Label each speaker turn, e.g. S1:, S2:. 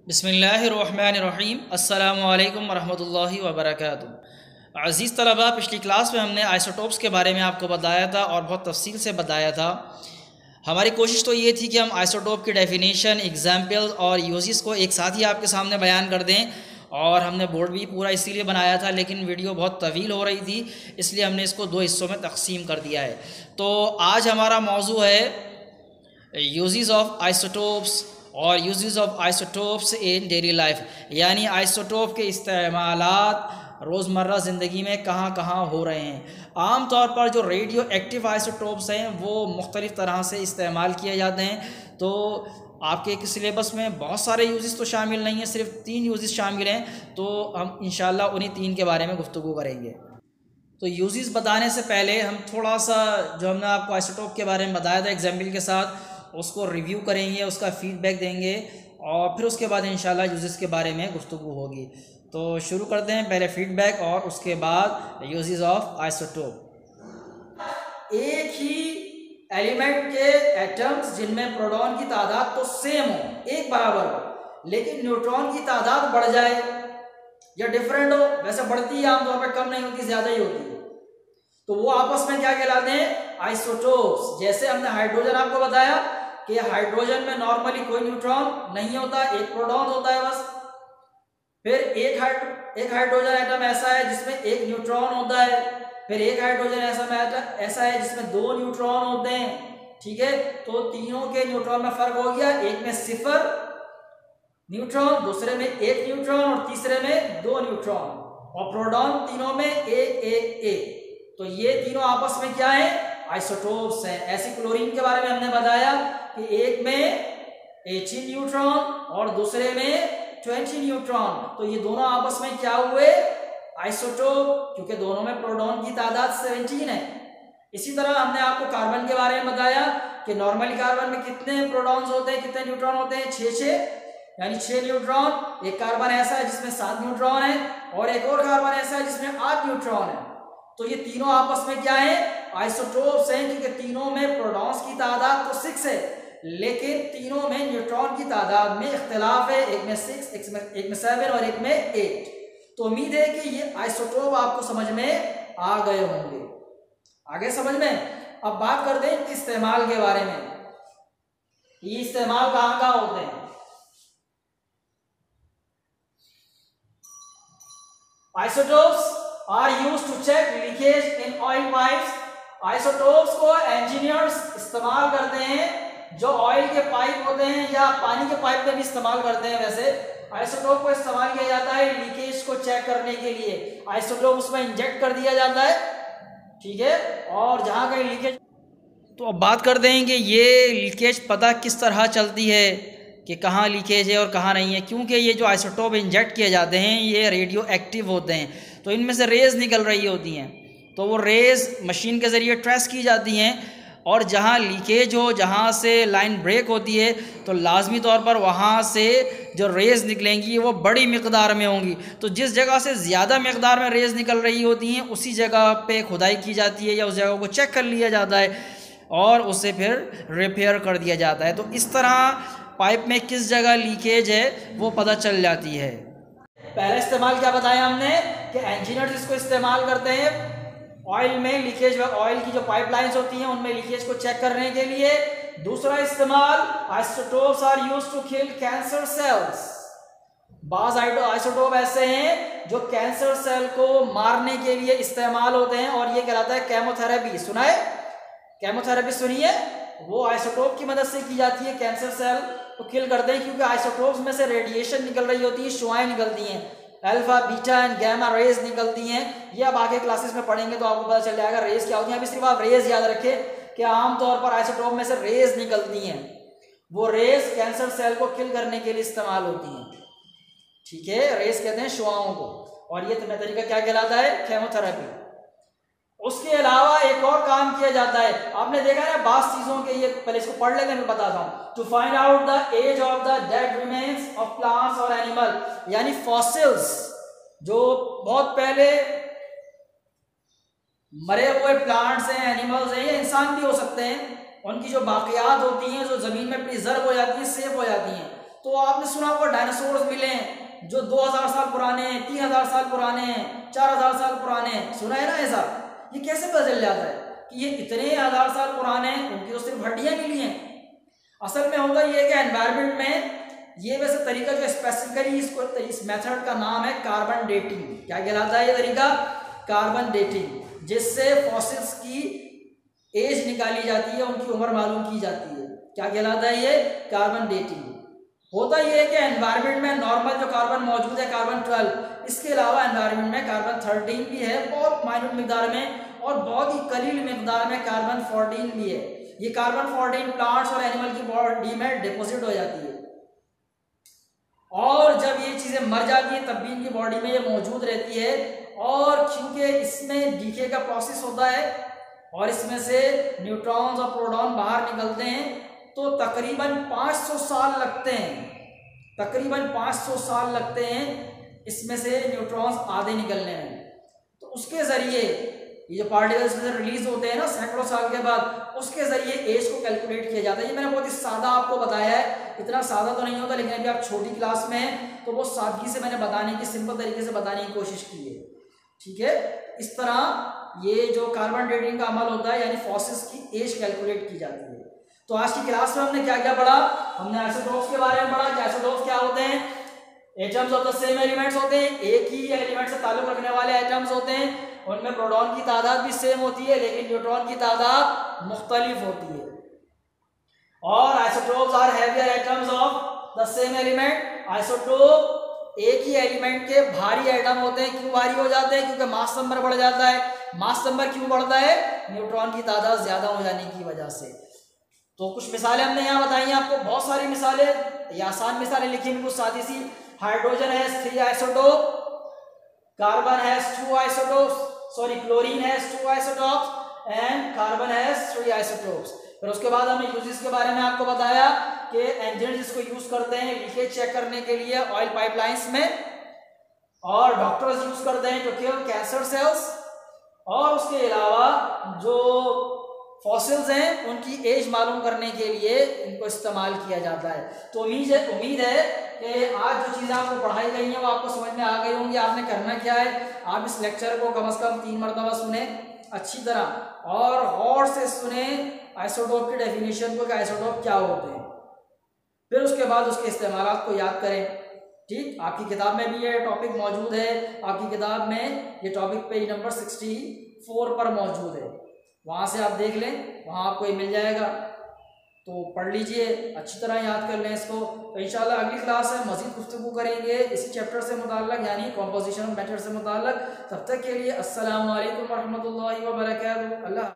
S1: बिस्मिल्लाहिर्रहमानिर्रहीम अस्सलामुअलैकुम वरहमतुल्लाहि वबरकातुहू। अज़ीज़ तलबा, पिछली क्लास में हमने आइसोटोप्स के बारे में आपको बताया था और बहुत तफसील से बताया था। हमारी कोशिश तो ये थी कि हम आइसोटोप की डेफिनेशन, एग्जाम्पल्स और यूजेस को एक साथ ही आपके सामने बयान कर दें, और हमने बोर्ड भी पूरा इसीलिए बनाया था, लेकिन वीडियो बहुत तवील हो रही थी, इसलिए हमने इसको दो हिस्सों में तकसीम कर दिया है। तो आज हमारा मौजू है यूजेस ऑफ आइसोटोप्स और uses of isotopes in daily life, यानी आइसोटोप के इस्तेमालात रोज़मर्रा ज़िंदगी में कहाँ कहाँ हो रहे हैं। आम तौर पर जो रेडियो एक्टिव आइसोटोप्स हैं वो मुख्तलिफ़ तरह से इस्तेमाल किए जाते हैं। तो आपके एक सिलेबस में बहुत सारे यूजेस तो शामिल नहीं हैं, सिर्फ 3 यूजेस शामिल हैं, तो हम इंशाल्लाह उन्हीं 3 के बारे में गुफ्तगू करेंगे। तो यूजेस बताने से पहले हम थोड़ा सा जो हमने आपको आइसोटोप के बारे में बताया था एग्जाम्पल के साथ, उसको रिव्यू करेंगे, उसका फीडबैक देंगे और फिर उसके बाद इंशाल्लाह यूजेस के बारे में गुफ्तगू होगी। तो शुरू करते हैं, पहले फीडबैक और उसके बाद यूजेस ऑफ आइसोटोप। एक ही एलिमेंट के एटम्स जिनमें प्रोटॉन की तादाद तो सेम हो, एक बराबर हो, लेकिन न्यूट्रॉन की तादाद बढ़ जाए या डिफरेंट हो, वैसे बढ़ती है आमतौर पर, कम नहीं होती, ज्यादा ही होती है, तो वो आपस में क्या कहलाते हैं? आइसोटोप्स। जैसे हमने हाइड्रोजन आपको बताया कि हाइड्रोजन में नॉर्मली कोई न्यूट्रॉन नहीं होता, एक प्रोटॉन होता है बस। फिर एक हाइड्रोजन एटम ऐसा है जिसमें एक न्यूट्रॉन होता है, फिर एक हाइड्रोजन ऐसा है जिसमें 2 न्यूट्रॉन होते हैं। ठीक है, तो तीनों के न्यूट्रॉन में फर्क हो गया, एक में 0 न्यूट्रॉन, दूसरे में 1 न्यूट्रॉन और तीसरे में 2 न्यूट्रॉन, और प्रोटॉन तीनों में 1 तो ये तीनों आपस में क्या है? आइसोटोप्स हैं। ऐसे क्लोरीन के बारे में हमने बताया कि एक में 18 न्यूट्रॉन और दूसरे में 20 न्यूट्रॉन, तो ये दोनों आपस में क्या हुए? आइसोटोप, क्योंकि दोनों में प्रोटॉन की तादाद 17 है। इसी तरह हमने आपको कार्बन के बारे में बताया कि नॉर्मली कार्बन में कितने प्रोटॉन्स होते हैं, कितने न्यूट्रॉन होते हैं? 6 यानी 6 न्यूट्रॉन। एक कार्बन ऐसा है जिसमें 7 न्यूट्रॉन है और एक और कार्बन ऐसा है जिसमें 8 न्यूट्रॉन है। तो ये तीनों आपस में क्या है? आइसोटोप्स हैं, क्योंकि तीनों में प्रोटॉन्स की तादाद तो 6 है, लेकिन तीनों में न्यूट्रॉन की तादाद में इख्तिलाफ है, एक में 6, एक में 7 और एक में 8। तो उम्मीद है कि ये आइसोटोप आपको समझ में आ गए होंगे। आगे समझ में? अब बात करते हैं इनके इस्तेमाल के बारे में। ये इस्तेमाल कहाँ कहाँ होते हैं? Isotopes are used to check leakage in oil pipes. Isotopes को इंजीनियर्स इस्तेमाल करते हैं जो ऑयल के पाइप होते हैं या पानी के पाइप में भी इस्तेमाल करते हैं। वैसे आइसोटोप को इस्तेमाल किया जाता है लीकेज को चेक करने के लिए। आइसोटोप उसमें इंजेक्ट कर दिया जाता है, ठीक है, और जहां कहीं लीकेज। तो अब बात करते हैं कि ये लीकेज पता किस तरह चलती है कि कहाँ लीकेज है और कहाँ नहीं है। क्योंकि ये जो आइसोटोप इंजेक्ट किए जाते हैं ये रेडियो एक्टिव होते हैं, तो इनमें से रेज़ निकल रही होती हैं, तो वो रेज़ मशीन के ज़रिए ट्रेस की जाती हैं, और जहाँ लीकेज हो, जहाँ से लाइन ब्रेक होती है, तो लाजमी तौर पर वहाँ से जो रेज़ निकलेंगी वो बड़ी मिकदार में होंगी। तो जिस जगह से ज़्यादा मिकदार में रेज़ निकल रही होती हैं उसी जगह पे खुदाई की जाती है या उस जगह को चेक कर लिया जाता है और उसे फिर रिपेयर कर दिया जाता है। तो इस तरह पाइप में किस जगह लीकेज है वो पता चल जाती है। पहला इस्तेमाल क्या बताया हमने कि इंजीनियर्स इसको इस्तेमाल करते हैं ऑयल में लीकेज, ऑयल की जो पाइपलाइंस होती हैं उनमें लीकेज को चेक करने के लिए। दूसरा इस्तेमाल, isotopes are used to kill cancer cells. बाज़ आइसोटोप ऐसे हैं जो कैंसर सेल को मारने के लिए इस्तेमाल होते हैं और ये कहलाता है केमोथेरेपी। सुना है? केमोथेरेपी सुनी है? वो आइसोटोप की मदद से की जाती है, कैंसर सेल को किल करते हैं, क्योंकि आइसोटोप्स में से रेडिएशन निकल रही होती है, शुआएं निकलती हैं, alpha, beta and gamma rays निकलती हैं। ये अब आगे क्लासेस में पढ़ेंगे तो आपको पता चल जाएगा रेज क्या होती है। अभी सिर्फ आप रेज याद रखें कि आमतौर पर आइसोटोप में से रेज निकलती हैं, वो रेज कैंसर सेल को किल करने के लिए इस्तेमाल होती हैं। ठीक है, रेज कहते हैं शुआओं को, और ये तरीका क्या कहलाता है? केमोथेरेपी। उसके अलावा एक और काम किया जाता है, आपने देखा है बास चीजों के, ये पहले इसको पढ़ लेते हैं, बताता हूं। To find out the age of the dead remains of plants और एनिमल, यानी फॉसिल्स, जो बहुत पहले मरे हुए प्लांट्स हैं, एनिमल्स हैं, या इंसान भी हो सकते हैं, उनकी जो बाकियात होती हैं जो जमीन में प्रिजर्व हो जाती हैं, सेफ हो जाती हैं, तो आपने सुना होगा डायनासोर्स मिले हैं जो 2000 साल पुराने हैं, 3000 साल पुराने हैं, 4000 साल पुराने हैं, सुना है ना ऐसा। ये कैसे पता चल जाता है कि ये इतने हजार साल पुराने हैं? उनकी तो सिर्फ हड्डियां मिली हैं। असल में होगा ये कि एनवायरमेंट में ये वैसे तरीका जो स्पेसिफिकली इसको इस मेथड का नाम है कार्बन डेटिंग। क्या कहलाता है ये तरीका? कार्बन डेटिंग, जिससे फॉसिल्स की एज निकाली जाती है, उनकी उम्र मालूम की जाती है। क्या कहलाता है ये? Carbon dating. होता ये है कि एनवायरमेंट में नॉर्मल जो कार्बन मौजूद है कार्बन 12, इसके अलावा एनवायरमेंट में कार्बन 13 भी है, बहुत माइन्यूट मिकदार में, और बहुत ही कलील मिकदार में कार्बन 14 भी है। ये कार्बन 14 प्लांट्स और एनिमल की बॉडी में डिपॉजिट हो जाती है, और जब ये चीजें मर जाती हैं तब भी इनकी बॉडी में ये मौजूद रहती है। और क्योंकि इसमें डीके का प्रोसेस होता है और इसमें से न्यूट्रॉन्स और प्रोटॉन बाहर निकलते हैं, तो तकरीबन 500 साल लगते हैं, तकरीबन 500 साल लगते हैं इसमें से न्यूट्रॉन्स आधे निकलने में। तो उसके जरिए ये जो पार्टिकल्स में रिलीज होते हैं ना सैकड़ों साल के बाद, उसके जरिए एज को कैलकुलेट किया जाता है। ये मैंने बहुत ही सादा आपको बताया है, इतना सादा तो नहीं होता, लेकिन अभी आप छोटी क्लास में हैं तो वो सादगी से मैंने बताने की, सिंपल तरीके से बताने की कोशिश की है। ठीक है, इस तरह ये जो कार्बन डेटिंग का अमल होता है, यानी फॉसिल्स की एज कैलकुलेट की जाती है। तो आज की क्लास में हमने क्या क्या पढ़ा? हमने आइसोटोप्स के बारे में पढ़ा कि आइसोटोप्स क्या होते हैं। Atoms of the same elements होते हैं, एक ही एलिमेंट से ताल्लुक रखने वाले एटम्स होते हैं। उनमें प्रोटॉन की तादाद भी सेम होती है, लेकिन न्यूट्रॉन की तादाद मुख्तलिफ होती है। और isotopes are heavier atoms of the same element. Isotope एक ही एलिमेंट के भारी एटम होते हैं। क्यों भारी हो जाते हैं? क्योंकि मास नंबर बढ़ जाता है। मास नंबर क्यों बढ़ता है? न्यूट्रॉन की तादाद ज्यादा हो जाने की वजह से। तो कुछ मिसालें हमने यहाँ बताई हैं आपको, बहुत सारी मिसालें, ये आसान मिसालें लिखी कुछ सादी सी। Hydrogen has 3 isotope, carbon has 2 isotopes, sorry chlorine has 2 isotopes and carbon has 3 isotopes. फिर उसके बाद हमने यूजेस के बारे में आपको बताया कि इंजीनियर्स इसको यूज करते हैं लीकेज चेक करने के लिए ऑयल पाइपलाइंस में, और डॉक्टर्स यूज करते हैं टू किल कैंसर सेल्स, और उसके अलावा जो फॉसिल्स हैं उनकी एज मालूम करने के लिए इनको इस्तेमाल किया जाता है। तो उम्मीद है कि आज जो चीज़ें आपको पढ़ाई गई हैं वो आपको समझ में आ गई होंगी। आपने करना क्या है, आप इस लेक्चर को कम से कम 3 मरतबा सुने अच्छी तरह, और गौर से सुने आइसोटोप की डेफिनेशन को कि आइसोटोप क्या होते हैं। फिर उसके बाद उसके इस्तेमालात को याद करें। ठीक, आपकी किताब में भी ये टॉपिक मौजूद है, आपकी किताब में ये टॉपिक पेज नंबर 64 पर मौजूद है, वहाँ से आप देख लें, वहाँ आपको ये मिल जाएगा। तो पढ़ लीजिए, अच्छी तरह याद कर लें इसको। तो इंशाल्लाह अगली क्लास में मज़ीद गुफ्तगू करेंगे इसी चैप्टर से मुताल्लिक़, यानी कॉम्पोजिशन ऑफ मैटर से मुताल्लिक़। तब तक के लिए अस्सलामु अलैकुम वरहमतुल्लाहि व बरकातुहू। अल्लाह।